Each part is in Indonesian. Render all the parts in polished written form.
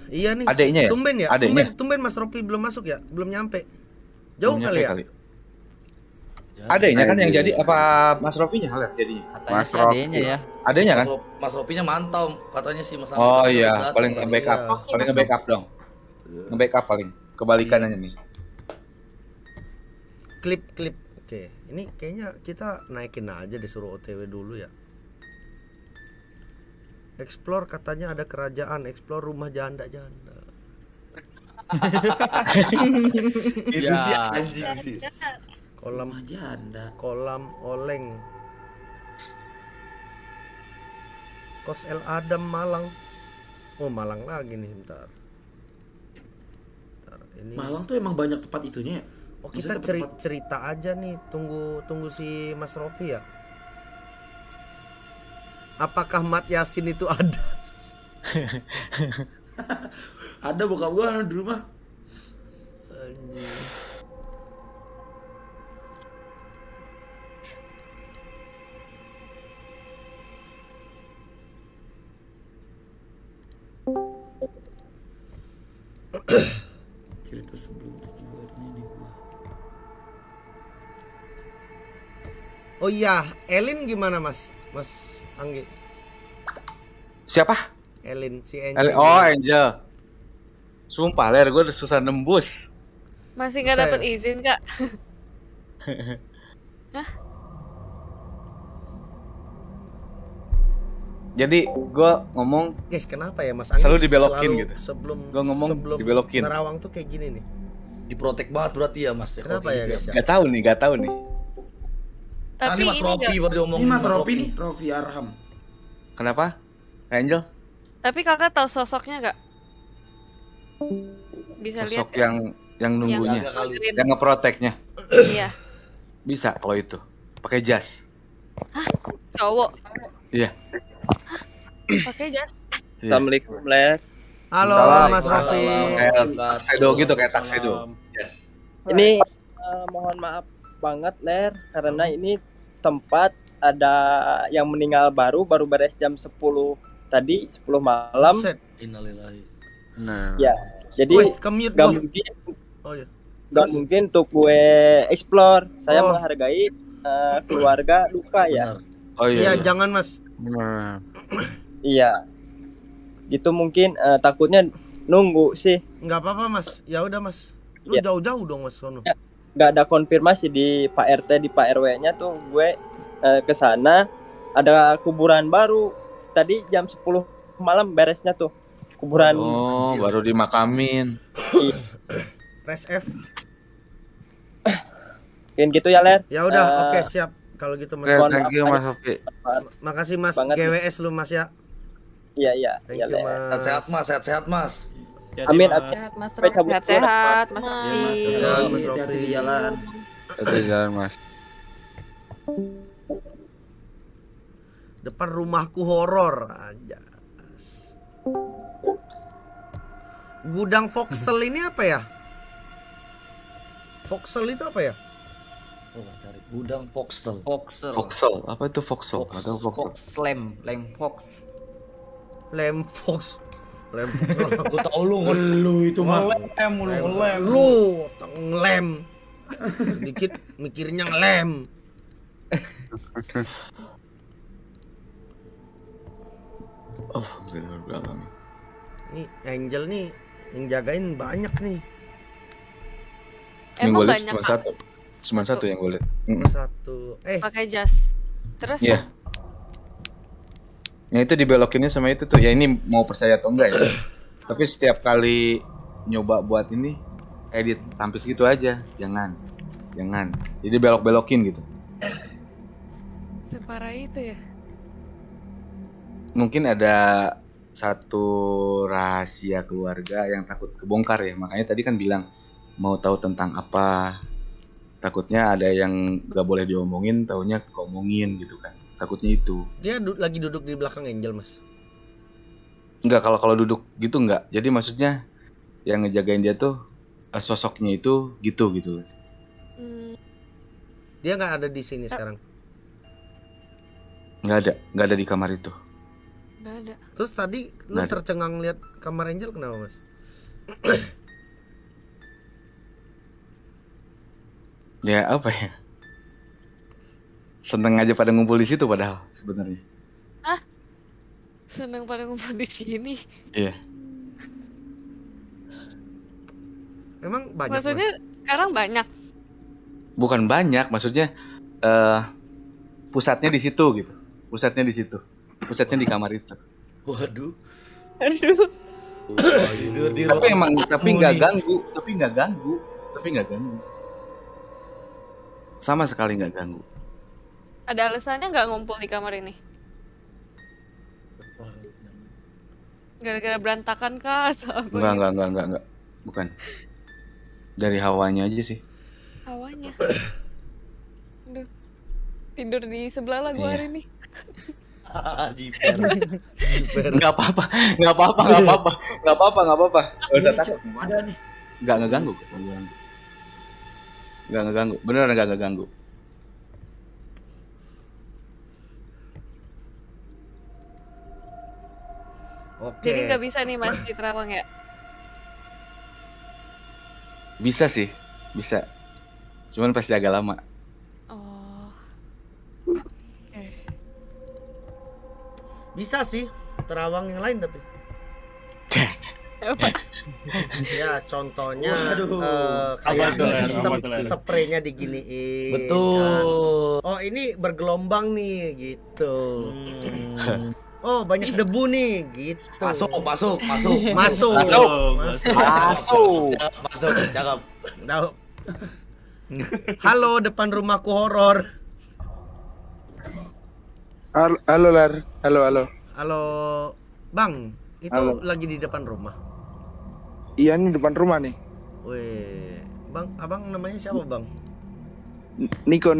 Iya nih. Adeknya ya? Tumben ya? Adeknya. Tumben Mas Rofi belum masuk ya? Belum nyampe. Jauh Belum kali ya? nyampe Adeknya kan yang jadi apa Mas Rofinya Haler jadinya? Katanya Mas sih adenya Rofi. ya. Adeknya kan? Mas Ropinya mantau katanya sih Mas Rofi. Oh tapi iya, datang paling tadi. nge-backup. Iya. Paling nge-backup dong. Nge-backup paling. Kebalikannya nih. Klip. Oke, ini kayaknya kita naikin aja disuruh OTW dulu ya. Explore katanya ada kerajaan, explore rumah janda-janda. Itu Ya. sih anjing sih. Kolam Janda. kolam oleng. Kos El Adam Malang. Oh, Malang lagi nih, bentar. Ini. Malang tuh emang banyak tempat itunya ya? Oh, kita Maksudnya tempat- cerita aja nih, tunggu si Mas Rofi ya. Apakah Mat Yasin itu ada? Ada bokap gua di rumah. Anjing. Cerita sebelum tujuannya nih gua. Oh iya, Elin gimana Mas? Mas Anggi. Siapa? Elin si Angel. Oh, Angel. Sumpah, Ler, gue udah susah nembus. Masih nggak Saya- dapat izin Kak? Jadi gue ngomong, Guys, kenapa ya Mas Anggi Selalu dibelokin gitu. Sebelum Gua ngomong sebelum dibelokin. Nerawang tuh kayak gini nih. Diprotek banget berarti ya Mas. Kenapa ya guys ya? gak tahu nih. Tapi Ini Mas ini Ropi nggak. baru diomongin. Ini Mas Rofi nih, Rofi Arham. Kenapa? Angel? Tapi kakak tahu sosoknya nggak? Bisa lihat Sosok yang nunggunya, Agak kali. Green. yang ngeproteknya. Iya. Bisa kalau itu. Pakai jas. Cowok. Iya. Pakai jas. Iya. Assalamualaikum, Ler. Halo Salam. Mas Rofi. Kayak tuxedo gitu, kayak tuxedo. Jas. Ini mohon maaf banget, Ler, karena ini tempat ada yang meninggal baru beres jam 10 tadi, 10 malam. Set. Innalillahi. Nah. Ya. Jadi Wih, ke-mute nggak gua. mungkin Oh iya. nggak mungkin untuk gue explore. Saya Oh. menghargai keluarga luka ya. Benar. Oh Iya, iya. jangan Mas. Benar. Iya. Gitu mungkin takutnya nunggu sih. Nggak apa-apa Mas. Ya udah Mas. Lu Iya. jauh-jauh dong Mas sono. Ya. Nggak ada konfirmasi di Pak RT di Pak RW-nya tuh gue ke sana ada kuburan baru. Tadi jam 10 malam beresnya tuh. Kuburan Oh, baru dimakamin. Press F. Mungkin gitu ya, Ler. Ya udah, Eh, oke siap. Kalau gitu Mas. Ler. Rofi. Thank you, Mas Rofi. Makasih Mas Banget. GWS lu Mas ya. Iya. Thank Iya, you Ler. Mas. Sehat Mas, sehat Mas. Amin. Sehat Mas Sampai Rofi. cabut. Sehat-sehat, Mas Iya, Rofi. Mas. Sehat, Mas Hati-hati Rofi. di jalan. Itu jalan, Mas. Depan rumahku horor aja. Gudang Voxel ini apa ya? Voxel itu apa ya? Oh, cari gudang Voxel. Foxel. Voxel. Apa itu Voxel? Atau Voxel? Slam, Lem Fox. Lem Fox. Lem Fox. Lu tau lu itu mah. Ngelem. Lu ngelem. Dikit mikirnya ngelem. Oh, bener belakang. Nih Angel nih yang jagain banyak nih. Yang Emang gue lihat banyak cuma Kak? satu. Cuma satu yang gue lihat. Satu. Pakai jas. Terus? Iya. Ya itu dibelokinnya sama itu tuh. Ya ini mau percaya atau enggak ya. Tapi setiap kali nyoba buat ini edit tampis gitu aja. Jangan. Jadi belok-belokin gitu. Separah itu ya? Mungkin ada satu rahasia keluarga yang takut kebongkar ya. Makanya tadi kan bilang mau tahu tentang apa. Takutnya ada yang gak boleh diomongin, taunya keomongin gitu kan. Takutnya itu. Dia lagi duduk di belakang Angel Mas. Enggak, kalau duduk gitu enggak. Jadi maksudnya yang ngejagain dia tuh sosoknya itu gitu. Hmm, Dia nggak ada di sini sekarang. Enggak ada di kamar itu. Nggak ada. Terus tadi lu Nggak ada. tercengang lihat kamar Angel kenapa, Mas? Ya apa ya? Seneng aja pada ngumpul di situ padahal sebenarnya. Seneng pada ngumpul di sini. Iya. Emang banyak, Maksudnya Mas? sekarang banyak. Bukan banyak, maksudnya pusatnya di situ gitu. Pusatnya di situ. Pusatnya di kamar itu. Waduh. Aduh. Tidur di Tapi emang ruang tapi tamu nggak nih. ganggu. Sama sekali nggak ganggu. Ada alasannya nggak ngumpul di kamar ini? Gara-gara berantakan kah? Atau apa gitu? Enggak. Bukan. Dari hawanya aja sih. Hawanya. Aduh. Tidur di sebelah lah gua Iya. hari ini. Jiper. Nggak apa-apa. Nggak apa-apa. Nggak usah takut. Ada nih. Nggak ngeganggu. Nggak ngeganggu. Beneran nggak ngeganggu. Oke. Jadi nggak bisa nih Mas di Terawang ya? Bisa sih. Bisa. Cuman pasti agak lama. Oh. Bisa sih. Terawang yang lain tapi. Apa? Ya contohnya Waduh. kayak Apa tuh, Ler? Apa tuh, Ler? spraynya diginiin. Betul. Kan. Oh ini bergelombang nih gitu. Hmm. Oh banyak debu nih gitu. Masuk. Masuk. Masuk. Cakep. Tahu. Halo depan rumahku horor. Halo Lar, halo. Halo Bang, itu Halo. lagi di depan rumah. Iya nih depan rumah nih. Weh, Bang, abang namanya siapa Bang? Niko.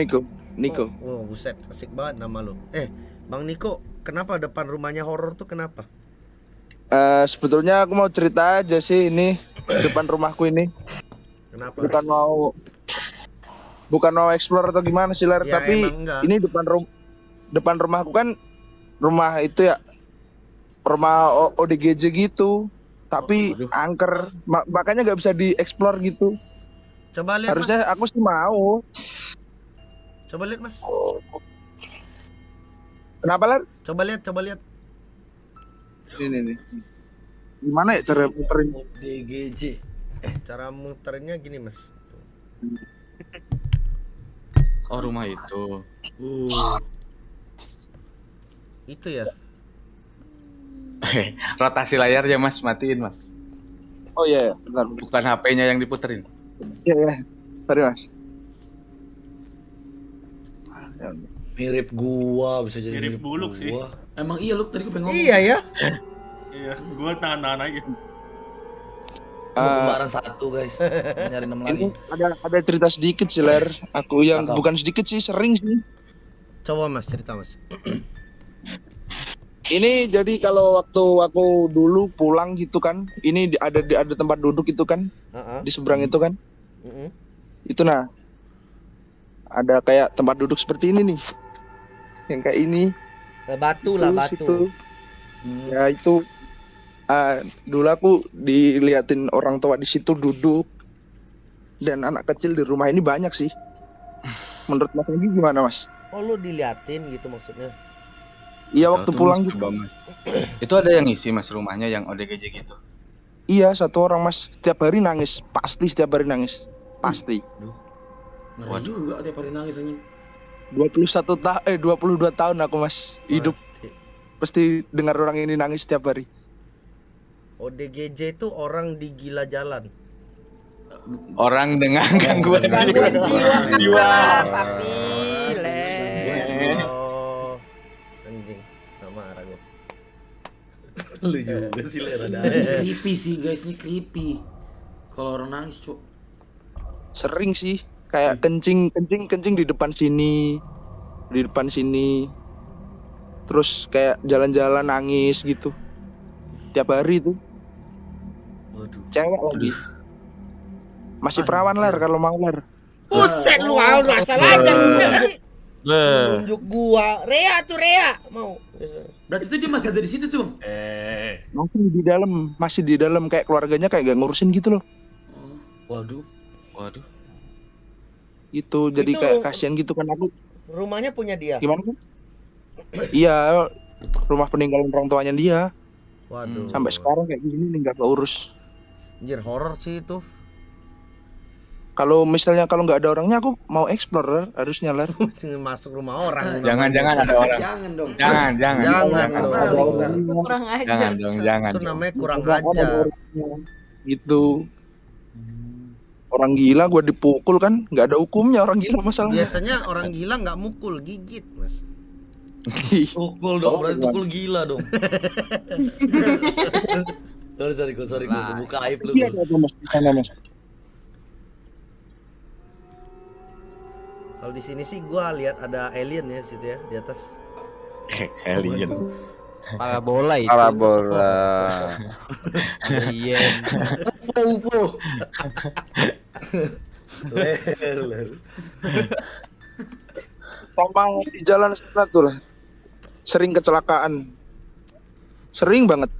Oh, buset, asik banget nama lu. Bang Niko, kenapa depan rumahnya horor tuh kenapa? Sebetulnya aku mau cerita aja sih ini depan rumahku ini. Kenapa? Bukan mau explore atau gimana sih Lar, Ya, tapi emang enggak. ini depan rumahku kan rumah itu ya rumah ODGJ gitu. Tapi Waduh. angker, makanya nggak bisa dieksplor gitu. Coba lihat Harusnya Mas. aku sih mau. Coba lihat Mas. Kenapa Lar? Coba lihat. Ini nih. Gimana ya cara muterin? DGJ. Cara muterinnya gini Mas. Oh rumah itu. Itu ya. Rotasi layarnya Mas, matiin Mas. Oh iya, bentar. Bukan HP-nya yang diputerin. Iya. Sorry Mas. Mirip gua, bisa jadi Mirip buluk gua. sih. Emang iya lu tadi gue pengen ngomong. Iya ya. Iya, gue tahan-tahan aja. Gua kembaran satu guys. Nyari 6 lagi. Ini ada cerita sedikit sih Ler. Aku yang Cakep. bukan sedikit sih, sering sih. Coba Mas cerita Mas. Ini jadi kalau waktu aku dulu pulang gitu kan, ini ada tempat duduk itu kan, Heeh. di seberang itu kan. Heeh. Itu nah. Ada kayak tempat duduk seperti ini nih. Yang kayak ini. Batu lah, Terus batu. itu. Ya itu dulu aku diliatin orang tua di situ duduk. Dan anak kecil di rumah ini banyak sih. Menurut Mas Anggi gimana Mas? Oh lu diliatin gitu maksudnya. Iya waktu Tahu tuh, pulang Mas, gitu. coba, Mas. Itu ada yang ngisi Mas rumahnya yang ODGJ gitu. Iya satu orang Mas. Setiap hari nangis. Pasti setiap hari nangis. Pasti. Ngeri juga tiap hari nangis anjing. 22 tahun aku Mas hidup. Pasti dengar orang ini nangis setiap hari. ODGJ itu orang di gila jalan. Orang dengan gangguan Gangguan jiwa. jiwa. Tapi le. Oh, anjing. Gak marah gue. Lu juga sih Ler ada. Creepy sih guys, ini creepy. Kalau orang nangis, Cok. Sering sih kayak kencing di depan sini. Di depan sini. Terus kayak jalan-jalan nangis gitu. Tiap hari tuh. Waduh. Cewek lagi. Masih perawan Lar kalau mau Lar. Buset lu, asal aja lu. Nunjuk gua. Rea tuh Rea. Mau. Berarti tuh dia masih ada di situ tuh. Masih di dalam kayak keluarganya kayak gak ngurusin gitu loh. Waduh. Itu jadi Itu- kayak kasihan gitu kan aku. Rumahnya punya dia. Gimana kan? Iya, rumah peninggalan orang tuanya dia. Waduh. Sampai sekarang kayak gini nih nggak keurus. Anjir horor sih itu. Kalau misalnya kalau nggak ada orangnya aku mau explore harusnya Lar. Masuk rumah orang. Jangan ada orang. Jangan dong. Jangan. Jangan dong. Kurang ajar. Jangan dong, jangan. Itu namanya kurang Nggak ada ajar. orangnya. Gitu. Orang gila gua dipukul kan, nggak ada hukumnya orang gila masalahnya. Biasanya orang gila nggak mukul, gigit, Mas. Tukul dong, berarti tukul gila dong. Sorry, gue buka aib lu. Iya ada Mas di sana Mas. Kalau di sini sih gua lihat ada alien ya di situ ya di atas. Alien. Parabola itu. Parabola. Iya. UFO. Leler. Sama di jalan sana tuh lah. Sering kecelakaan. Sering banget.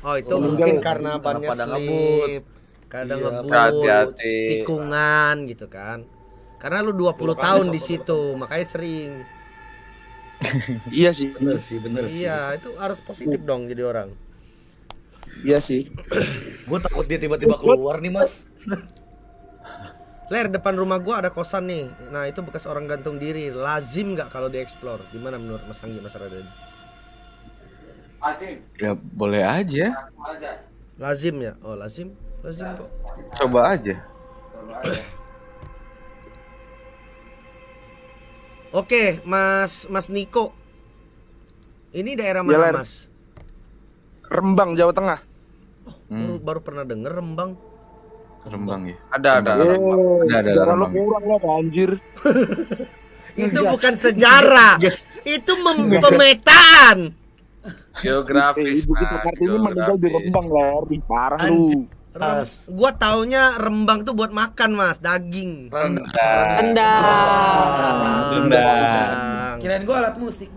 Oh itu Meninggal. mungkin karena bannya pada slip, kadang Iya, ngebut, hati-hati. tikungan gitu kan. Karena lu 20 tahun di situ, makanya sering. Iya sih. Bener sih. Iya, itu harus positif dong jadi orang. Iya sih. Gue takut dia tiba-tiba keluar nih, Mas. Ler, depan rumah gua ada kosan nih. Nah, itu bekas orang gantung diri. Lazim nggak kalau dieksplor? Gimana menurut Mas Anggi, Mas Raden? Ya boleh aja. Lazim ya? Oh, lazim. Lazim kok. Coba aja. Oke, Mas Niko. Ini daerah Ya, mana, Ler. Mas? Rembang Jawa Tengah. Baru pernah denger Rembang. Rembang ya. Ada. Ada Jangan lu Rembang. kurang lah anjir. Itu bukan sejarah. Itu pemetaan. Geografis, Ibu kita Mas. Kartini meninggal di Rembang lah, parah lu. Gua taunya Rembang tuh buat makan, Mas, daging. Rendang. Rendang. Kirain gue alat musik.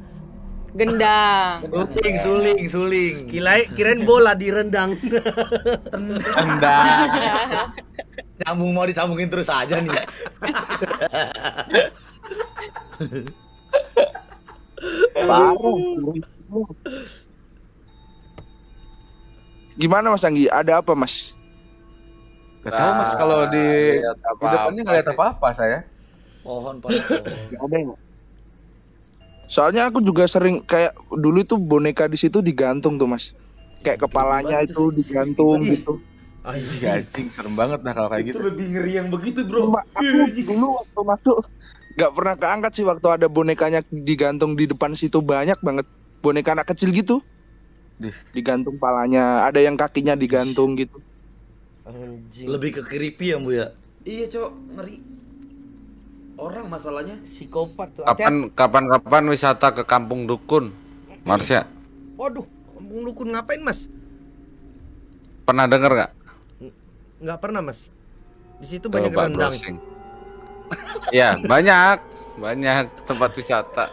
Gendang. Suling. Kirain bola di rendang. Nyambung mau disambungin terus aja nih. Parah. Gimana Mas Anggi? Ada apa Mas? Gak tahu Mas kalau di lihat di depannya nggak lihat apa-apa saya. Pohon. Gak ada ya? Soalnya aku juga sering kayak dulu tuh boneka di situ digantung tuh Mas. Kayak kepalanya itu digantung gitu. Anjing serem banget nah kalau kayak Itu gitu. lebih ngeri yang begitu, Bro. Cuma aku dulu waktu masuk gak pernah keangkat sih waktu ada bonekanya digantung di depan situ, banyak banget boneka anak kecil gitu. Digantung palanya, ada yang kakinya digantung gitu. Anjing. Lebih ke creepy ya, Bu ya. Iya, Cok, ngeri. Orang masalahnya Psikopat tuh. Kapan wisata ke Kampung Dukun, Marsya? Waduh, Kampung Dukun ngapain, Mas? Pernah denger gak? Nggak pernah, Mas. Di situ banyak Coba rendang. browsing. Iya, banyak tempat wisata.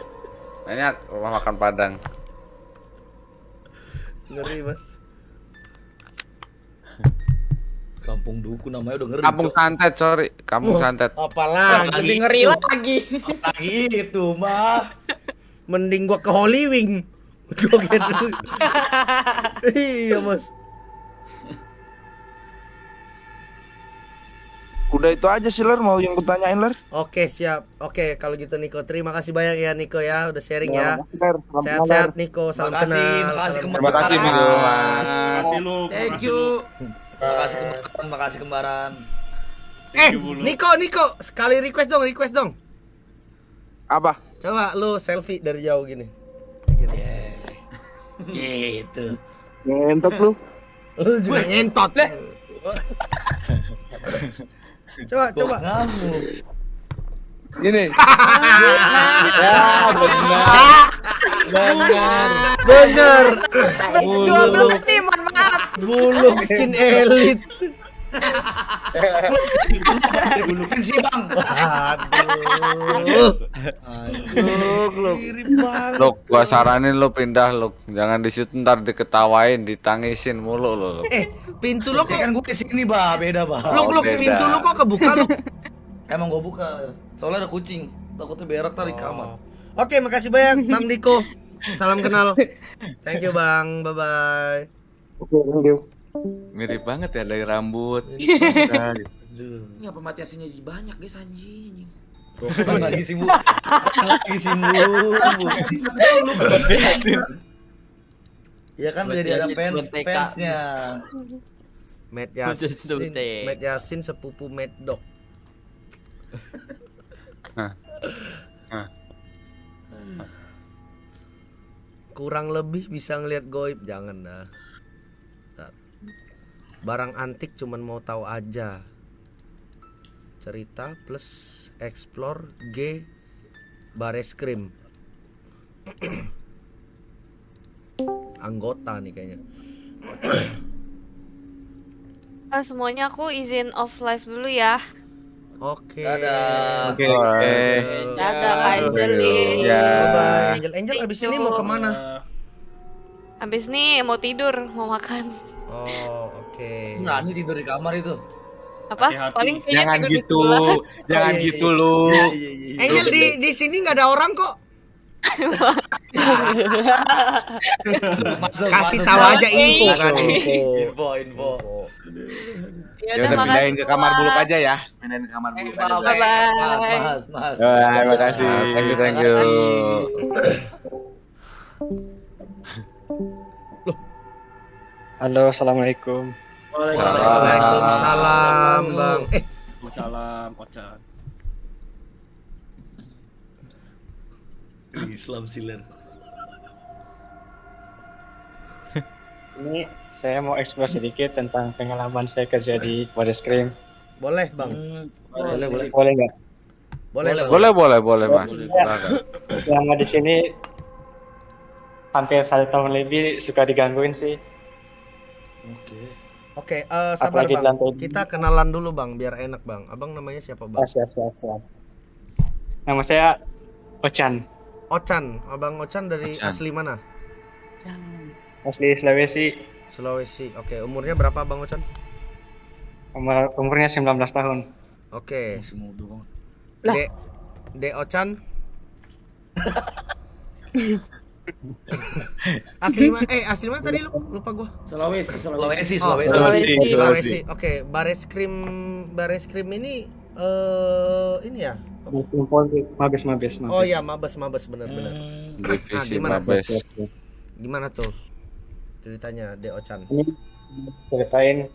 Banyak rumah makan Padang. Ngeri, Mas. Kampung Dukun namanya udah ngeri. Kampung Santet, sorry. Kampung Santet. Apalagi Lebih ngeri lagi. Lagi itu mah. mending gua ke Holy Wing. Gua gitu. Iya, Mas. Udah itu aja sih Ler, mau yang kutanyain Ler. Oke, siap. Oke, kalau gitu Niko, terima kasih banyak ya Niko ya udah sharing ya. Makasih, Ler. Salam Sehat-sehat kenal, Ler. Niko, salam Makasih, kenal. makasih salam Terima kasih kenal. Mas. Makasih lu. Thank you. Makasih kembaran. Niko, sekali request dong. Apa? Coba lu selfie dari jauh gini. Gitu. Ngentot lu. Lu juga ngentot. Coba. Ini. Bener. Sampai 12 nih, mohon maaf. Buluk skin elit. Dibulukin sih bang. Aduh. Mirip banget. Luk, gua saranin lu pindah, Luk. Jangan di situ ntar diketawain, ditangisin mulu lu. Pintu lo kok Kan gue kesini bah, beda bah. Luk, beda. pintu lo kok kebuka lu? Emang gue buka, soalnya ada kucing. Takutnya berak tarik kamar. Oke, makasih banyak Bang Diko. Salam kenal. Thank you Bang, bye-bye. Oke, thank you. Mirip banget ya dari rambut. Nah, gitu. Ini apa mati aslinya banyak guys anjing. Lagi sibuk. Lagi sibuk. Ya kan jadi ada fansnya. Matt Yasin sepupu Mad Dog. Kurang lebih bisa ngelihat goib, jangan dah. Barang antik cuman mau tahu aja. Cerita plus explore G Bareskrim. Anggota nih kayaknya. Semuanya aku izin off live dulu ya. Oke. Dadah. Oke. Dadah Kak Angelin. Ya. Bye. Angel abis ini mau kemana? Abis ini mau tidur, mau makan. Oh, oke. Nah, ini tidur di kamar itu. Apa? Hati-hati. Paling kayaknya Jangan tidur di gitu. sebelah. Jangan gitu lu. Angel di sini nggak ada orang kok. Kasih tahu aja info kan, Info. Ya Ya udah udah makasih. pindahin ke kamar buluk aja ya. Pindahin ke kamar buluk aja. Bye bye. Mas. Terima kasih. Thank you. Halo, assalamualaikum. Waalaikumsalam Bang. Salam Ocan. Islam siler. Ini saya mau eksplor sedikit tentang pengalaman saya kerja di Bareskrim. Boleh Bang. Boleh nggak? Boleh Mas. Silakan. Selama di sini hampir 1 tahun lebih suka digangguin sih. Oke, sabar Apalagi di Bang. lantai Kita kenalan dulu Bang, biar enak Bang. Abang namanya siapa Bang? Siap. Nama saya Ocan, Ocan. Abang Ocan dari Ocan. asli mana? asli Sulawesi. Sulawesi. Oke, umurnya berapa Bang Ocan? Umurnya 19 tahun. Oke. Masih muda banget. Dek Ocan. Asli mana tadi lu? Lupa gua. Sulawesi. Sulawesi. Oke, Bareskrim ini ini ya. Mabes. Oh ya, Mabes benar-benar. Divisi gimana? Mabes. Gimana tuh ceritanya Dek Ocan? Ini ceritain,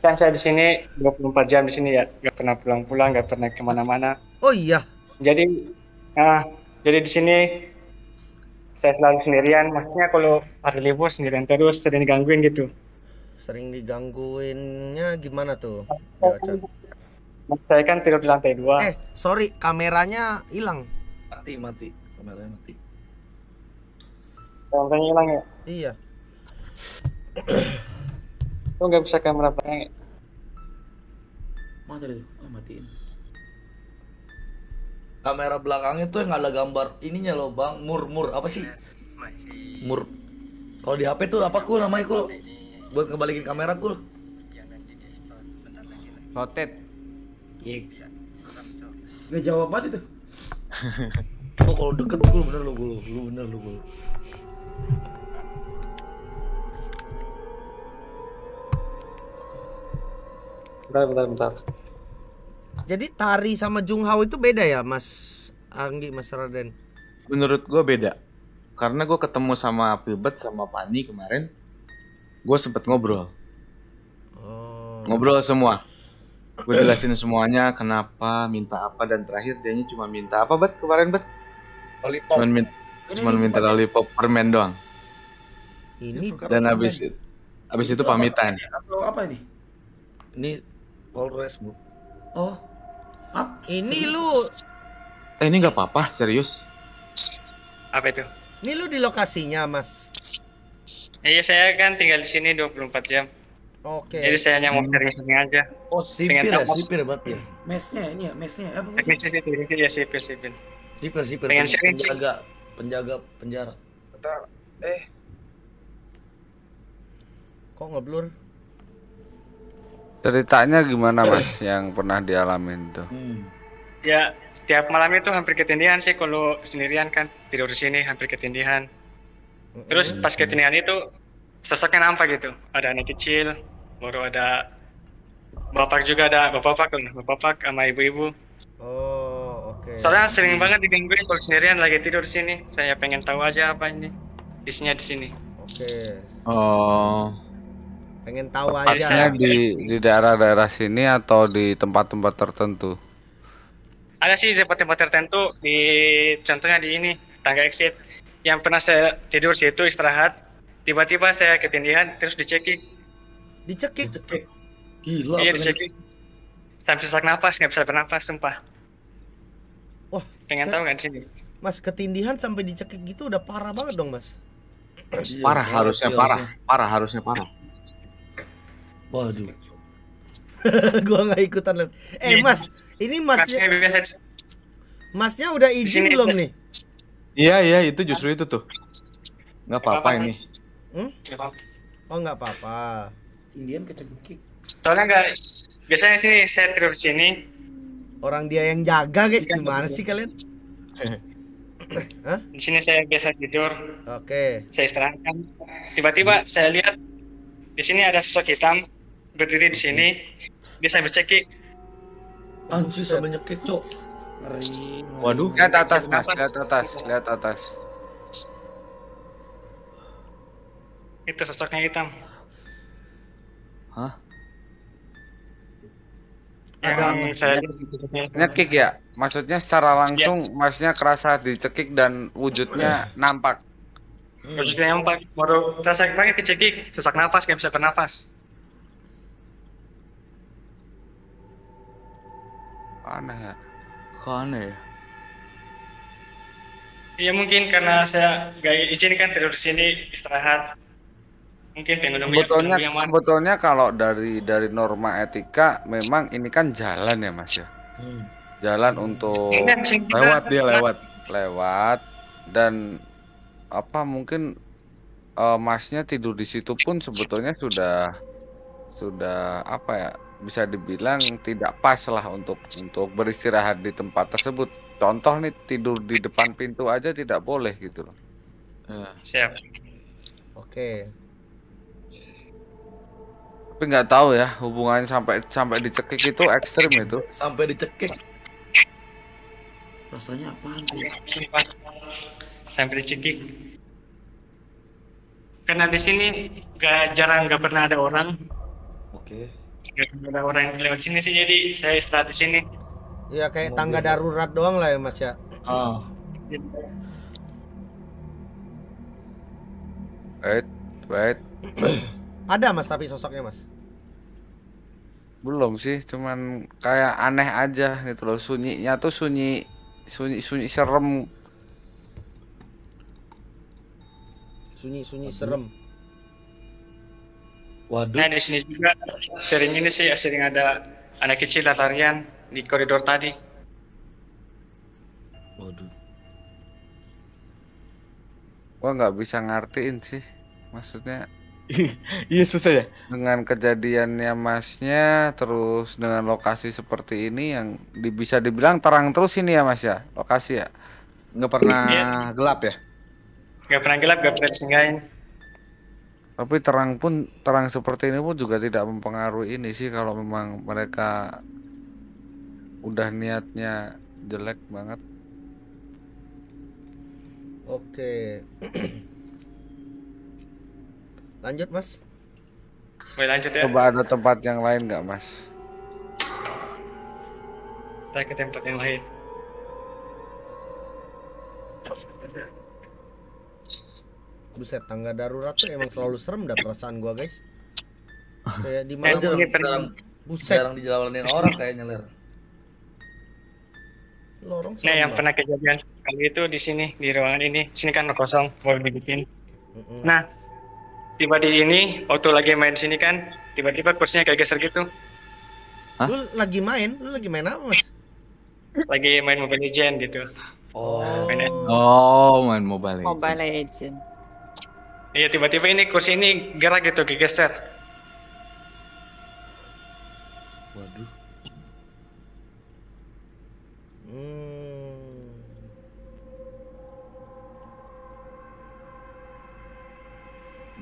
kan saya di sini 24 jam di sini ya, nggak pernah pulang-pulang, nggak pernah kemana-mana. Oh iya. Jadi di sini saya selalu sendirian. Maksudnya kalau hari libur sendirian terus, sering digangguin gitu. Sering digangguinnya gimana tuh, Dek Ocan? Saya kan tidur di lantai 2. Sorry, kameranya hilang. Mati. Kameranya mati. Kameranya hilang ya? Iya. Kok nggak bisa kamera belakang? Mana tadi? Matiin. Kamera belakangnya tuh yang ada gambar ininya loh bang, mur apa sih? Mur. Kalau di HP tuh apa kul namanya kul? Buat kebalikin kamera kul. Rotate. Iya. Gak jawab banget itu. Oh kalau deket kul bener lu bener lu kul. Bentar. Jadi Tari sama Jung Hao itu beda ya, Mas Anggi, Mas Raden? Menurut gue beda. Karena gue ketemu sama Pilbet sama Pani kemarin, gue sempet ngobrol. Ngobrol semua. Gue jelasin semuanya, kenapa, minta apa, dan terakhir dianya cuma minta apa, Bet, kemarin, Bet? Lollipop. Cuman minta lollipop permen doang. Ini Dan habis itu pamitan. Atau apa ini? Ini Polres bu. Oh. Ini lu Ini nggak apa-apa, serius. Apa itu? Ini lu di lokasinya, Mas? Iya, saya kan tinggal di sini 24 jam. Oke. Jadi saya hanya mau sering-sering aja. Oh, Pengen sipir ya, tahu. sipir berarti ya. Mesnya ini ya, mesnya apa sih? Teknik sipir ya, sipir. Sipir, Pengen sharing sih. penjaga penjara. Bentar. Kok ngeblur? Ceritanya gimana mas yang pernah dialamin tuh? Ya, setiap malam itu hampir ketindihan sih kalau sendirian kan. Tidur di sini hampir ketindihan. Terus pas ketindihan itu sosoknya nampak gitu. Ada anak kecil, baru ada bapak juga, ada bapak sama ibu-ibu. Oh, oke. Soalnya sering banget digangguin kalau sendirian lagi tidur di sini. Saya pengen tahu aja apa ini isinya di sini. Oke. Oh, Pengen tahu tepatnya aja. di daerah-daerah sini atau di tempat-tempat tertentu? Ada sih tempat-tempat tertentu di contohnya di ini tangga exit yang pernah saya tidur situ istirahat, tiba-tiba saya ketindihan terus dicekik. Dicekik. Gila. Iya dicekik. Sampai sesak napas, nggak bisa bernapas, sumpah. Wah, pengen tahu kan sini. Mas, ketindihan sampai dicekik gitu udah parah banget dong, Mas. Parah harusnya parah. Waduh. Gua nggak ikutan. Mas, ini Masnya udah izin belum nih? Iya, itu justru itu tuh. Nggak apa-apa ini. Oh, nggak apa-apa. Indian kecekik. Soalnya nggak, biasanya sini saya tidur di sini. Orang dia yang jaga, guys. Gimana sih kalian? Hah? Di sini saya biasa tidur. Oke. Saya istirahatkan. Tiba-tiba saya lihat di sini ada sosok hitam berdiri di sini. Dia sambil cekik. Anjir sambil nyekik, Cok. Ngeri. Waduh. Lihat atas mas, lihat atas. Itu sosoknya hitam. Hah? Yang saya Nyekik ya? Maksudnya secara langsung masnya kerasa dicekik dan wujudnya nampak. wujudnya nampak. Baru saya pakai kecekik, sesak napas, nggak bisa bernapas. Aneh ya. Kok aneh ya? Iya mungkin karena saya nggak izin kan tidur di sini istirahat. Mungkin Sebetulnya kalau dari norma etika memang ini kan jalan ya mas ya. Jalan untuk lewat dan apa mungkin masnya tidur di situ pun sebetulnya sudah apa ya, bisa dibilang tidak pas lah untuk beristirahat di tempat tersebut. Contoh nih, tidur di depan pintu aja tidak boleh gitu loh. Siap. Oke. Tapi nggak tahu ya hubungannya sampai dicekik itu ekstrim itu. Sampai dicekik. Rasanya apaan tuh? Sampai dicekik. Karena di sini nggak pernah ada orang. Oke. Nggak ada orang yang lewat sini sih, jadi saya istirahat di sini. Iya, kayak tangga darurat doang lah ya mas ya. Wait. Ada mas tapi sosoknya mas? Belum sih, cuman kayak aneh aja gitu loh. Sunyinya tuh sunyi serem. Sunyi serem. Waduh. Nah di sini juga sering ada anak kecil larian di koridor tadi. Waduh. Gua nggak bisa ngartiin sih, maksudnya. Iya susah ya. Dengan kejadiannya masnya, terus dengan lokasi seperti ini yang bisa dibilang terang terus ini ya mas ya, lokasi ya. Nggak pernah gelap ya? Nggak pernah gelap, nggak pernah disenggain. Tapi terang seperti ini pun juga tidak mempengaruhi ini sih, kalau memang mereka udah niatnya jelek banget. Oke. Lanjut mas. Boleh lanjut ya. Coba ada tempat yang lain nggak mas? Kita ke tempat yang lain. Buset, tangga darurat tuh emang selalu serem dah perasaan gua guys. Kayak di mana jarang dijalanin orang kayaknya ler. Lorong. Nah yang pernah kejadian kali itu di sini, di ruangan ini. Sini kan kosong, boleh dibikin. Nah tiba di ini waktu lagi main sini kan tiba-tiba kursinya kayak geser gitu. Hah? Lu lagi main apa mas? Lagi main Mobile Legends gitu. Main Mobile Legends. Mobile Legend. Iya, tiba-tiba ini kursi ini gerak gitu, geser. Waduh.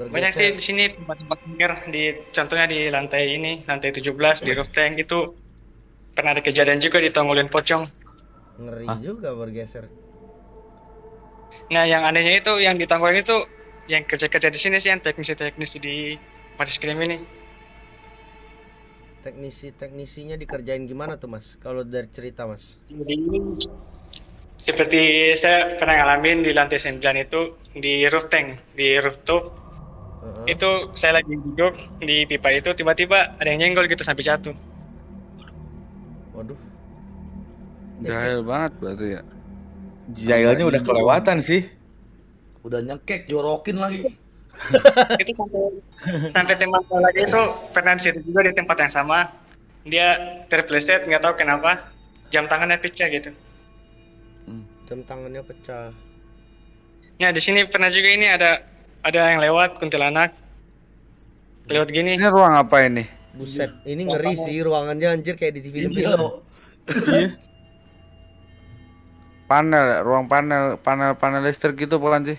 Banyak sih di sini tempat-tempat pinggir, contohnya di lantai 17 di roof tank itu pernah ada kejadian juga ditonggolin pocong. Ngeri juga bergeser. Nah, yang anehnya itu yang ditonggolin itu yang kerja-kerja di sini sih, yang teknisi-teknisi di Mariskrim ini. Teknisi-teknisinya dikerjain gimana tuh mas? Kalau dari cerita mas? Jadi seperti saya pernah ngalamin di lantai 9 itu di roof tank, di rooftop. Itu saya lagi duduk di pipa itu, tiba-tiba ada yang nyenggol gitu sampai jatuh. Waduh. Jahil banget berarti ya. Jahilnya udah kelewatan sih. Udah nyekek, jorokin lagi. Itu sampai teman saya lagi itu pernah di situ juga di tempat yang sama. Dia terpleset, nggak tahu kenapa jam tangannya pecah gitu. Jam tangannya pecah. Nah, di sini pernah juga ini ada yang lewat kuntilanak. Lewat gini. Ini ruang apa ini? Buset, ini ngeri sih ruangannya anjir kayak di film. Iya. Ruang panel listrik gitu bukan sih?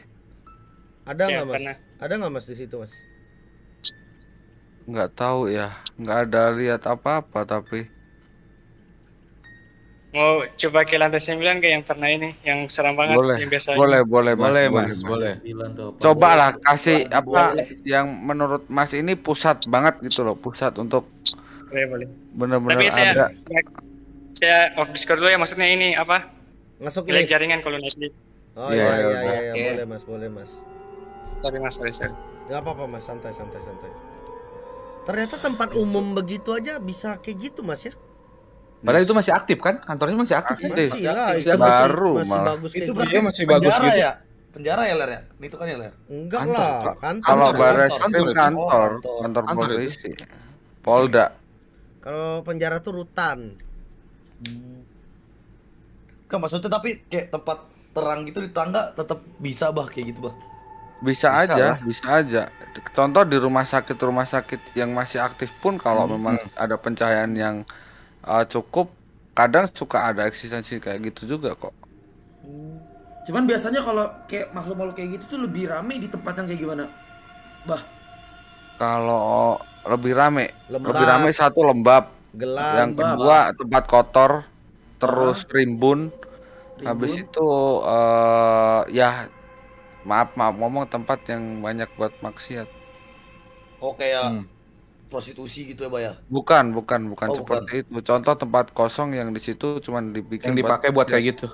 Ada nggak mas? pernah. Ada nggak mas di situ mas? Nggak tahu ya, nggak ada lihat apa-apa tapi. Mau coba ke lantai 9 kayak yang pernah ini, yang seram banget, yang biasa. Boleh mas. Coba lah kasih apa yang menurut mas ini pusat banget gitu loh, pusat untuk. Boleh. Bener-bener Tapi ada. saya off Discord dulu ya, maksudnya ini apa? Masuk Nilai jaringan kalau naik lift. Oh iya, boleh mas. Sorry. Gak apa-apa mas, santai. Ternyata tempat umum begitu aja bisa kayak gitu mas ya? Padahal itu masih aktif kan? Kantornya masih aktif. Masih lah, itu baru masih malah. bagus kayak Itu gitu. berarti masih bagus penjara gitu. ya? Penjara ya Ler ya? Itu kan ya Ler? Enggak lah, kantor. Kalau Kantor. Barreskrim kantor polisi, Polda. Kalau penjara tuh rutan. Kan maksudnya tapi kayak tempat terang gitu di tangga tetap bisa kayak gitu Bisa aja. Contoh di rumah sakit yang masih aktif pun kalau memang ada pencahayaan yang cukup, kadang suka ada eksistensi kayak gitu juga kok. Cuman biasanya kalau kayak makhluk-makhluk kayak gitu tuh lebih rame di tempat yang kayak gimana? Kalau lebih rame satu lembab, gelap, yang kedua tempat kotor, terus rimbun. Habis itu ya maaf ngomong tempat yang banyak buat maksiat. Oh kayak prostitusi gitu ya ya? Bukan seperti itu. Contoh tempat kosong yang di situ cuman dibikin yang dipakai buat kayak gitu.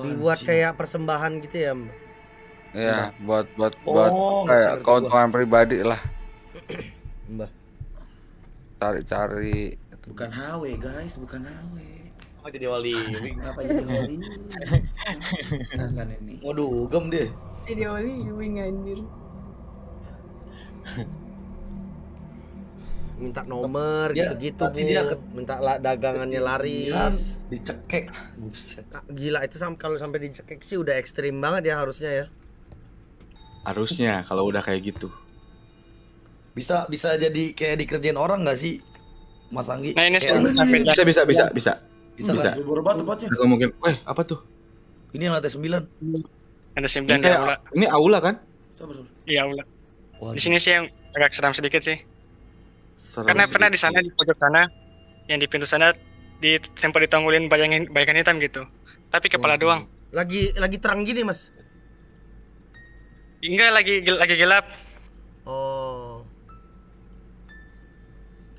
Dibuat kayak persembahan gitu ya. Ya, buat kayak keuntungan pribadi lah. Mbah. Cari-cari. Bukan HW guys, bukan HW. Oh jadi wali. Kenapa jadi wali? Kan ini. Mau dugem deh. Jadi Oli wing anjir. Minta nomor gitu-gitu Bu. Minta dagangannya laris. Dicekek. Buset. Gila itu kalau sampai dicekek sih udah ekstrim banget ya harusnya ya. Harusnya kalau udah kayak gitu. Bisa jadi kayak dikerjain orang nggak sih, Mas Anggi? Nah ini Bisa. Bisa. Berapa tepatnya? Kalau mungkin, apa tuh? Ini yang lantai 9. Lantai 9 di aula. Ini aula kan? Iya aula. Di sini sih yang agak seram sedikit sih. Karena pernah di sana di pojok sana, yang di pintu sana sempat ditonggolin bayangan hitam gitu. Tapi kepala doang. Lagi terang gini mas? Enggak, lagi gelap. Oh.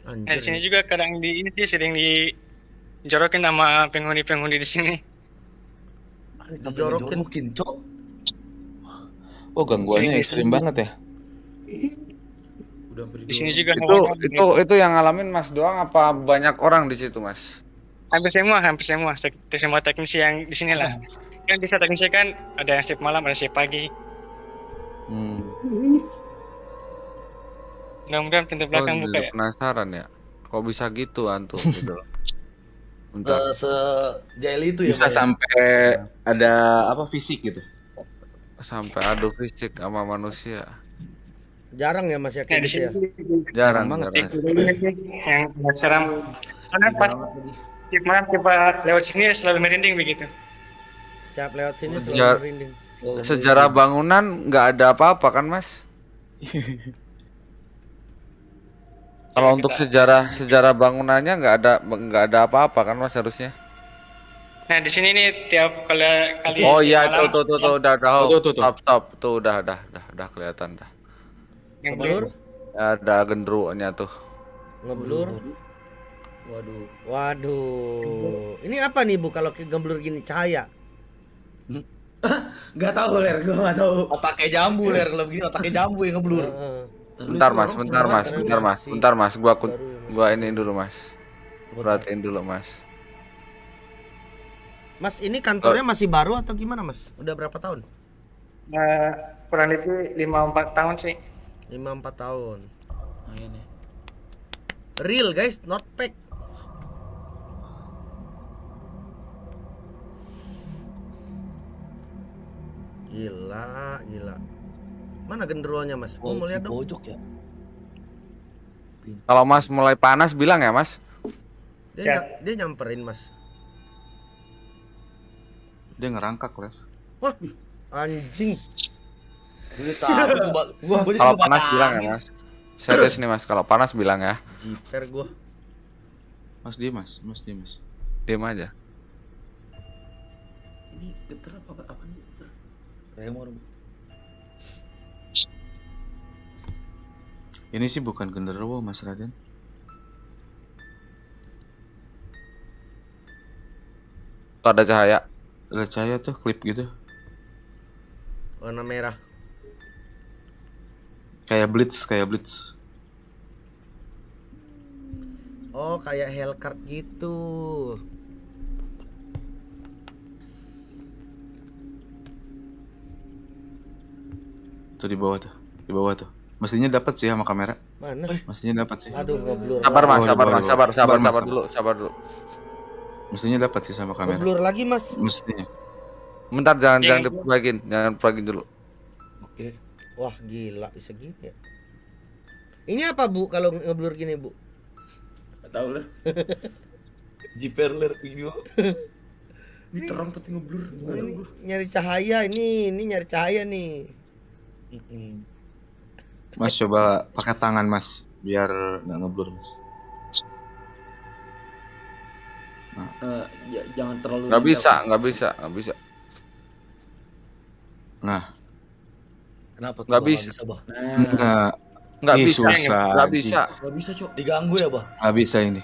Anjir. Nah, di sini juga kadang sering dijorokin sama penghuni di sini. Dijorokin, Cok. Oh, gangguannya ekstrim banget ya. Di sini juga Itu yang ngalamin Mas doang apa banyak orang di situ, Mas? Hampir semua teknisi yang di sini lah. Kan bisa teknisi kan ada yang shift malam, ada shift pagi. Mudah-mudahan pintu Oh, belakang buka jadi ya. penasaran ya. Kok bisa gitu antum gitu loh. Bentar. Sejail itu ya, Bisa Pak, ya? sampai ada apa fisik gitu. Sampai adu fisik sama manusia. Jarang ya Mas ya Nah, kayak di gitu ya. sini Jarang banget. jarang. yang seram. Karena pas tiap malam coba lewat sini selalu merinding begitu. Siap lewat sini Sejar- selalu merinding. Sejarah bangunan nggak ada apa-apa kan Mas? Kalau untuk sejarah bangunannya nggak ada apa-apa kan Mas harusnya? Nah, di sini nih tiap kali Oh isi iya malam, tuh udah Tuh. stop tuh udah kelihatan dah. yang Ngeblur, Ada genderuwonya tuh. ngeblur. Waduh. Waduh. Ini apa nih Bu kalau ngeblur gini cahaya? Gak tahu Ler, gua gak tahu. Otaknya jambu Ler, kalau begini otaknya jambu yang ngeblur. Heeh. Bentar Mas. Gua ini dulu Mas. Perhatiin dulu Mas. Mas ini kantornya masih baru atau gimana Mas? Udah berapa tahun? kurang lebih 5-4 tahun sih. 5-4 tahun. Nah, ini. Real guys, not fake. Gila. Mana genderuwonya Mas? Gua mau lihat dong. Pojok ya. Kalau Mas mulai panas bilang ya Mas. Dia nyamperin Mas. Dia ngerangkak, Les. Wah, anjing. Kalau panas bilang ya Mas. Serius nih Mas, kalau panas bilang ya. Jiper gua. Mas diem, Mas. Diam aja. Ini getar apa nih? Getar. Remor. Ini sih bukan genderuwo, Mas Raden. Tuh ada cahaya. Ada cahaya tuh, klip gitu. Warna merah. Kayak blitz. Oh, kayak Hellcard gitu. Tuh di bawah tuh. Mestinya dapat sih sama kamera. Mana? Mestinya dapat sih. Aduh, ngeblur. Sabar Mas, Sabar, Mas. sabar dulu. Mestinya dapat sih sama kamera. Ngeblur lagi Mas. Mestinya. Bentar jangan diperbagiin dulu. Oke. Wah, gila bisa gini ya. Ini apa Bu kalau ngeblur gini Bu? Gak tahu Ler. Jiper Ler video. Ini terang tapi ngeblur. Ini nyari cahaya ini nyari cahaya nih. Mas coba pakai tangan, Mas, biar nggak ngeblur, Mas. Jangan terlalu. Nggak bisa. Nah, Kenapa tuh? Nggak bisa. Bah? Nggak Ih, bisa. susah, Nggak anjing. bisa. Gak bisa Cok. Diganggu ya Bah. Nggak bisa ini.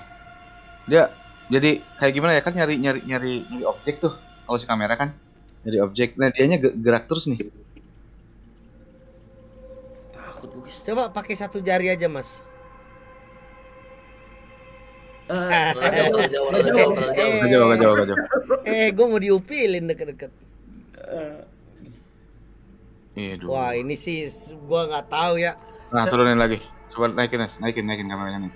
Dia jadi kayak gimana ya, kan nyari objek tuh. Kalau si kamera kan nyari objek. Nah, dianya gerak terus nih. Takut gue guys. Coba pakai satu jari aja Mas. Gak jauh. Gue mau diupilin deket-deket. Wah, ini sih gua nggak tahu ya. Nah, turunin lagi. Coba naikin, Mas. Naikin kameranya nih.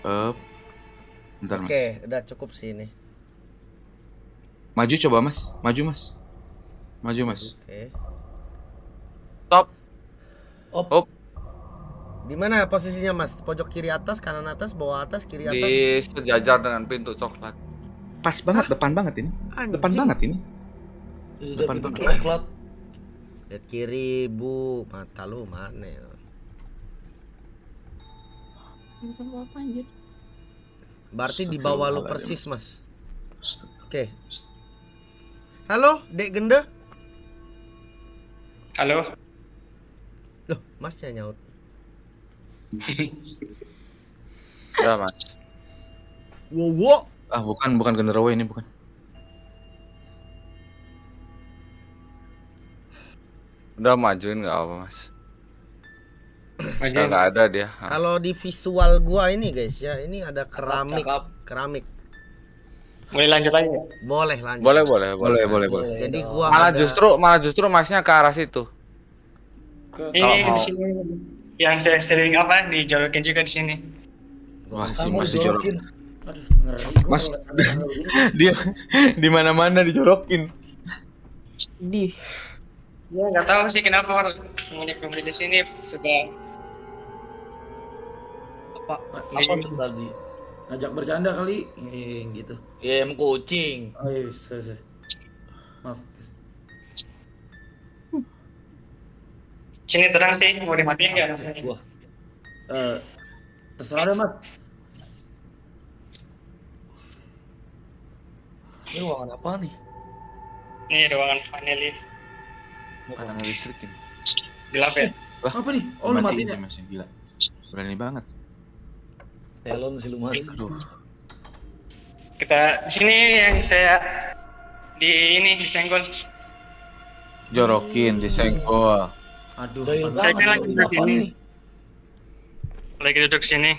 Up. Bentar, Mas. Oke, udah cukup sih ini. Maju coba, Mas. Maju, Mas. Oke. Stop. Op. Di mana posisinya Mas? Pojok kiri atas, kanan atas, bawah atas, kiri atas? Di sejajar dengan pintu coklat. Pas banget, depan banget ini. Anjing. Depan banget ini. Sudah pintu coklat. Lihat kiri, Bu. Mata lu mana ya? Apa anjir? Berarti di bawah lu persis, Mas. Oke. Halo, Dek Genda. Halo. Loh, Masnya nyaut. Ya Mas. Wow. Ah, bukan genderuwo ini, bukan. Udah majuin nggak apa Mas? Majuin. Nggak ada dia. Kalau di visual gua ini guys ya, ini ada keramik. Boleh lanjut lagi ya? Boleh lanjut. Boleh. Jadi gua Malah justru Masnya ke arah situ. Ini di sini yang saya sering apa dijorokin juga di sini. Wah, si Mas dijorokin. Aduh, ngeri. Mas, dia di mana-mana dijorokin. Di. Ya nggak tahu sih kenapa orang penghuni di sini sudah Apa tuh tadi? Ngajak bercanda kali, gitu. Ya emang kucing. Oh iya, sorry. Maaf. sini terang sih, mau dimatiin nggak? Wah. Terserah deh, Mat. Ini ruangan apa nih? Ini ruangan panel ini. Panel listrik ini. Gelap ya? Wah, Apa nih? Oh, lu matiin ya? Mas, gila. Berani banget. Elon sih lu Mas. Aduh. Kita di sini yang saya disenggol. Jorokin, disenggol. Aduh, Saya kan lagi duduk sini. Lagi duduk sini.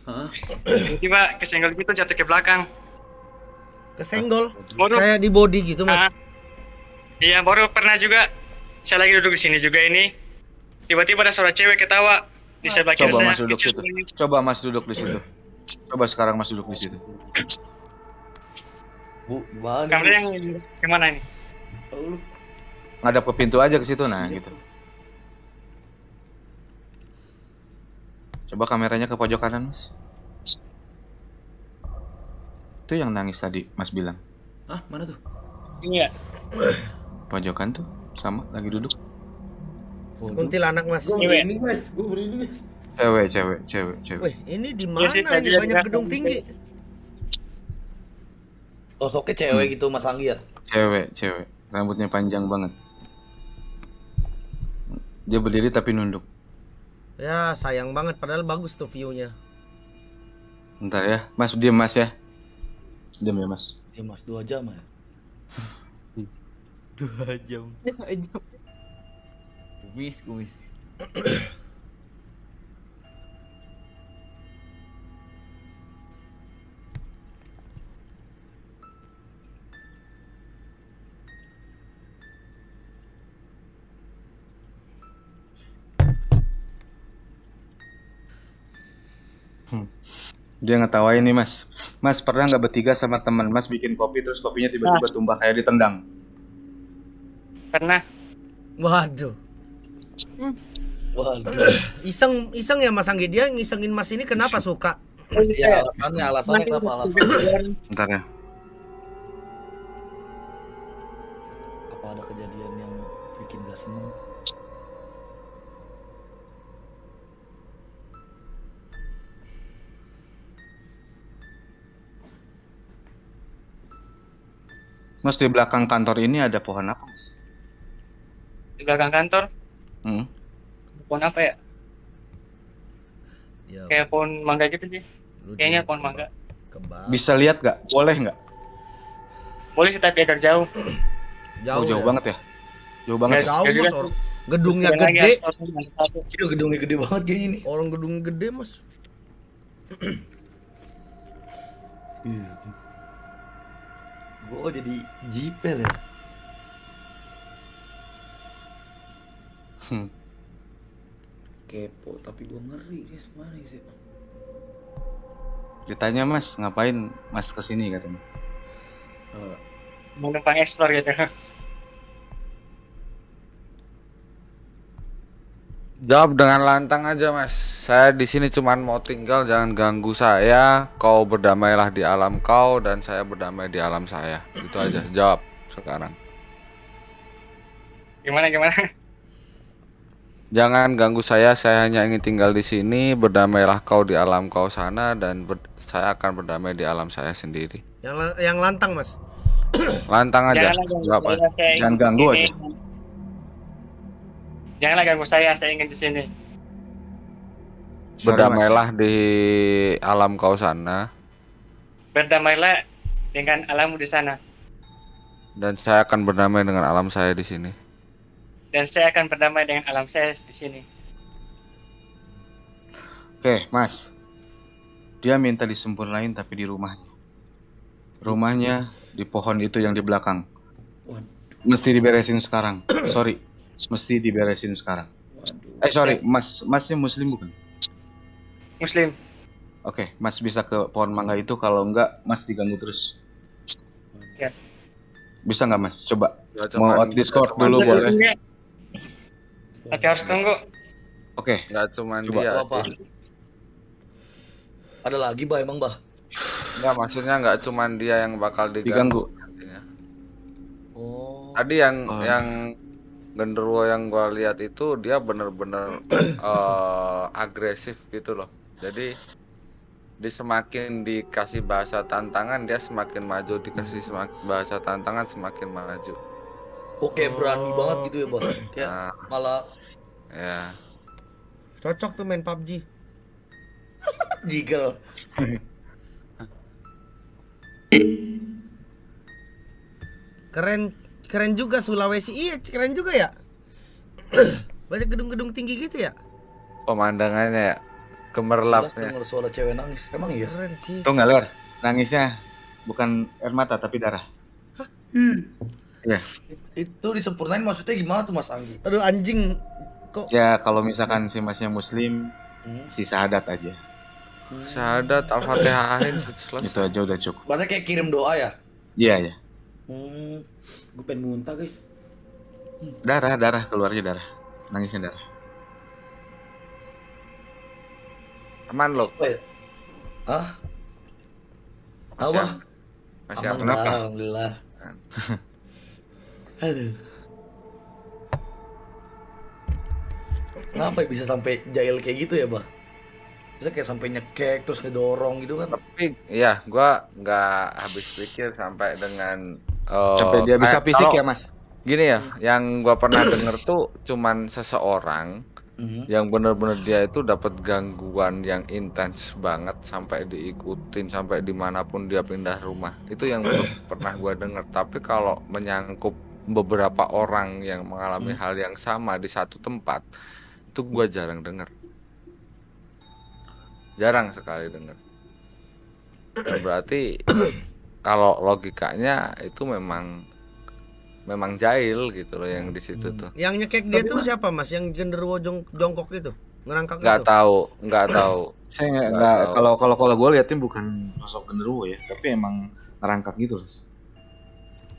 Hah? Tiba-tiba kesenggol gitu jatuh ke belakang. Kesenggol. Baru, Kayak di body gitu, Mas. iya, baru pernah juga. Saya lagi duduk di sini juga ini. Tiba-tiba ada suara cewek ketawa di sebelah kiri Coba saya. Mas duduk situ. Coba Mas duduk di situ. Coba sekarang Mas duduk di situ. Bu, mana? Kamu yang gimana ini? Ngadap ke pintu aja ke situ, nah gitu. Coba kameranya ke pojok kanan, Mas. Itu yang nangis tadi, Mas bilang. Hah, mana tuh? Ini ya. Pojokan tuh, sama, lagi duduk. Kuntilanak, Mas. Gue merinding, Mas. Gue merinding, Mas. Cewek. Wih, ini di Iya sih, mana tadi ini ada banyak gedung yang- tinggi. Sosoknya cewek gitu Mas Anggi ya? Cewek. Rambutnya panjang banget. Dia berdiri tapi nunduk. Ya, sayang banget padahal bagus tuh view-nya. Bentar ya, Mas, diam Mas ya. Diam ya, Mas. Ya Mas 2 jam ya. 2 jam. Kumis. Dia ngetawain nih, Mas. Mas pernah nggak bertiga sama teman Mas bikin kopi terus kopinya tiba-tiba tumbah kayak ditendang? Pernah. Waduh. Waduh. Iseng ya Mas Anggi, dia ngisengin Mas ini kenapa suka? Ya alasannya kenapa alasannya? Bentar ya. Apa ada kejadian yang bikin gak seneng? Mas, di belakang kantor ini ada pohon apa, Mas? Di belakang kantor, Hmm. pohon apa ya? Ya, Kayak pohon mangga gitu sih. Kayaknya pohon mangga. Bisa lihat nggak? Boleh nggak? Boleh sih tapi agak jauh. Jauh banget ya? Jauh banget. Jauh, Nggak Mas. juga. Gedungnya Jalan lagi, gede. aspal. Itu gedungnya gede banget kayaknya nih. Orang gedung gede, Mas. Gua jadi jiper ya. Kepo tapi gua ngeri guys, mana sih? Ditanya Mas, ngapain Mas kesini katanya? Mau numpang explore gitu. Jawab dengan lantang aja, Mas. Saya di sini cuman mau tinggal, jangan ganggu saya. Kau berdamailah di alam kau dan saya berdamai di alam saya. Itu aja. Jawab sekarang. Gimana? Jangan ganggu saya hanya ingin tinggal di sini. Berdamailah kau di alam kau sana dan saya akan berdamai di alam saya sendiri. Yang lantang, Mas. Lantang aja. Jawab aja. Jangan ganggu aja. Janganlah ganggu saya ingin di sini. Berdamailah di alam kau sana Berdamailah dengan alammu di sana. dan saya akan berdamai dengan alam saya di sini. Dan saya akan berdamai dengan alam saya di sini. Oke, Mas. Dia minta disempurnain tapi di rumahnya. Rumahnya di pohon itu yang di belakang. Mesti diberesin sekarang. Sorry. Mesti diberesin sekarang. Sorry, Masnya Muslim bukan? Muslim. Oke, Mas bisa ke pohon mangga itu, kalau enggak Mas diganggu terus. Ya. Bisa nggak Mas? Coba. Ya, Mau out Discord dulu boleh. Tapi harus tunggu. Oke. Nggak cuma Coba. dia. Apa? Ada lagi bah emang bah? Nggak, maksudnya nggak cuma dia yang bakal diganggu. Oh. Tadi yang genderuwo yang gua lihat itu dia bener-bener agresif gitu loh. Jadi semakin dikasih bahasa tantangan dia semakin maju, dikasih bahasa tantangan semakin maju. Oke, berani banget gitu ya bah. Kayak malah. Ya. Cocok tuh main PUBG. Jiggle. Keren juga Sulawesi. Iya, keren juga ya. Banyak gedung-gedung tinggi gitu ya. Pemandangannya ya, gemerlapnya. Dengar suara cewek nangis. Emang iya? Keren sih. Tuh nggak Ler, nangisnya bukan air mata tapi darah. Iya. Itu disempurnain maksudnya gimana tuh Mas Anggi? Aduh anjing. Kok Ya kalau misalkan si Masnya Muslim, si syahadat aja. Syahadat, Al-Fatihahin, selesai. Itu aja udah cukup. Berarti kayak kirim doa ya? Iya ya. Gue pengen muntah guys. Darah keluarnya darah. Nangisnya darah. Aman loh. Hah? Masih Apa? Masih Aman aman. lah, alhamdulillah. Aduh. Kenapa ya bisa sampai jahil kayak gitu ya, Bah? Bisa kayak sampai nyekek terus ngedorong gitu kan? Tapi ya, gua nggak habis pikir sampai dengan Sampai dia bisa fisik ya, Mas. Gini ya, yang gua pernah denger tuh cuman seseorang yang bener-bener dia itu dapat gangguan yang intens banget sampai diikutin sampai dimanapun dia pindah rumah. Itu yang pernah gua denger. Tapi kalau menyangkut beberapa orang yang mengalami hal yang sama di satu tempat, itu gua jarang denger. Jarang sekali denger. Berarti kalau logikanya itu memang jahil gitu loh yang di situ tuh. Yang nyekek dia tuh siapa Mas? Yang genderuwo jongkok itu? Ngerangkak Nggak itu? nggak tahu. Saya nggak kalau gue liatin bukan sosok genderuwo ya, tapi emang ngerangkak gitu.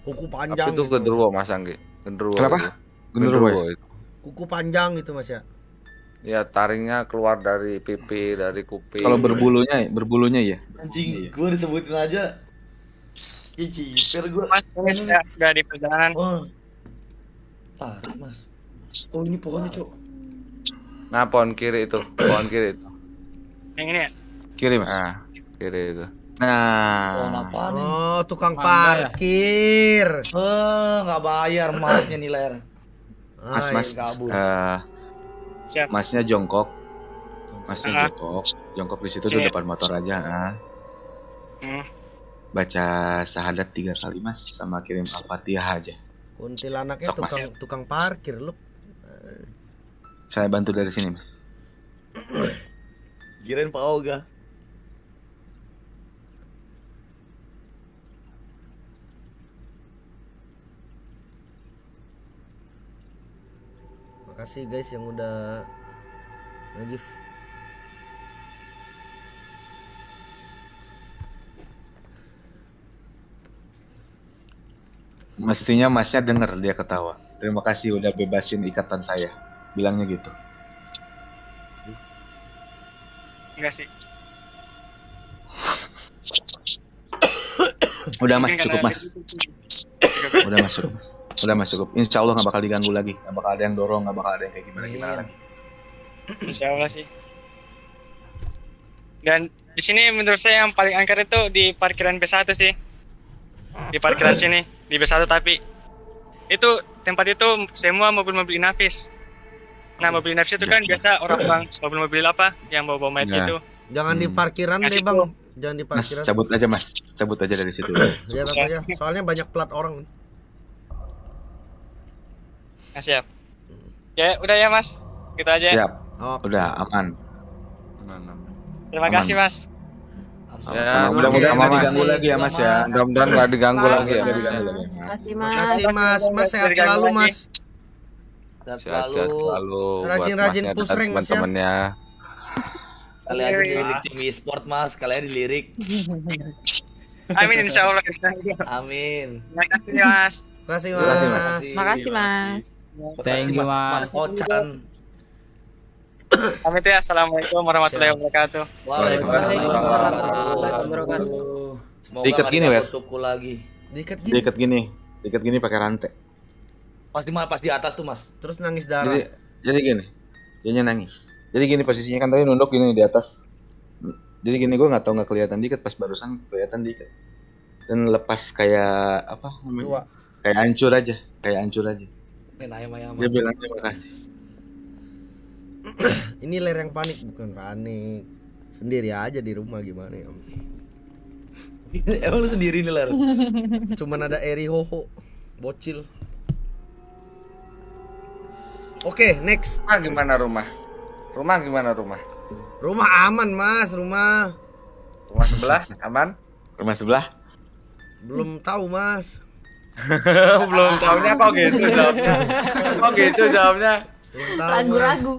Kuku panjang. Tapi itu gitu. genderuwo Mas Anggi. Genderuwo. Kenapa? Itu. Genderuwo ya? Itu. Kuku panjang gitu Mas ya. Ya taringnya keluar dari pipi, dari kuping. Kalau berbulunya ya. Anjing, gue disebutin aja. Ya ciper gue. Mas, ini udah di perjalanan. Mas. Oh ini pohonnya cok. Nah pohon kiri itu, pohon kiri itu. Yang ini ya? Kiri Mas. Nah, kiri itu. Nah. Oh, tukang parkir. Nggak bayar masnya nih Ler. Mas, kabur. Masnya jongkok. Masnya jongkok di situ tuh depan motor aja. Baca syahadat 3 kali Mas, sama kirim Al-Fatihah aja. Kuntilanaknya tukang parkir lu. Saya bantu dari sini Mas. Kirain Pak Oga. Makasih guys yang udah nge-give. Mestinya Masnya denger dia ketawa. Terima kasih udah bebasin ikatan saya. Bilangnya gitu. Enggak sih. Udah Mas, cukup Mas. Udah Mas, cukup Mas. Udah Mas, cukup. Insya Allah nggak bakal diganggu lagi. Nggak bakal ada yang dorong, nggak bakal ada yang kayak gimana lagi. Insya Allah sih. Dan di sini menurut saya yang paling angker itu di parkiran B1 sih. Di parkiran sini, di B1 tapi itu tempat itu semua mobil-mobil inafis. Nah mobil inafis itu kan biasa orang-orang mobil-mobil apa yang bawa-bawa mayat gitu. Jangan di parkiran deh Bang. Jangan di Mas, parkiran. cabut aja Mas. Cabut aja dari situ. Lihat aja. Soalnya banyak plat orang. Nah, siap. Ya udah ya Mas. Gitu aja. Siap. Udah aman. Terima kasih Mas. Ya, mudah-mudahan nggak diganggu lagi ya Mas ya. Mudah-mudahan nggak diganggu lagi ya Mas. Makasih Mas. Mas sehat selalu Mas. Dan Sehat selalu selalu buat Rajin-rajin masnya push dan rank, Mas, ya. teman-temannya. kali aja dilirik tim e-sport mas, kalian dilirik. Amin insya Allah. Amin. Terima kasih Mas. Terima kasih, Terima kasih, Mas. Mas. Makasih Mas. Thank you mas Ocan. Pamit ya. Assalamualaikum warahmatullahi wabarakatuh. Waalaikumsalam warahmatullahi wabarakatuh. Semoga Diikat nggak gini, Ler. tuku lagi. Diikat gini pakai rantai. Pas di atas tuh mas. Terus nangis darah. Jadi gini, dianya nangis. Jadi gini posisinya kan tadi nunduk gini di atas. Jadi gini gue nggak kelihatan dikit, pas barusan kelihatan dikit. Dan lepas kayak apa namanya? Dua. Kayak hancur aja. Main ayam-ayam. Dia bilang terima kasih. Ini Ler yang panik, bukan panik. Sendiri aja di rumah gimana ya. Emang lu sendiri nih Ler? Cuman ada Eri Hoho, bocil. Oke, next. Gimana rumah? Rumah gimana rumah? Rumah aman, Mas, rumah. Rumah sebelah aman? Rumah sebelah? Belum tahu, Mas. Belum tahunya kok gitu jawabnya. Kok gitu jawabnya? Belum tahu, Mas. Ragu-ragu.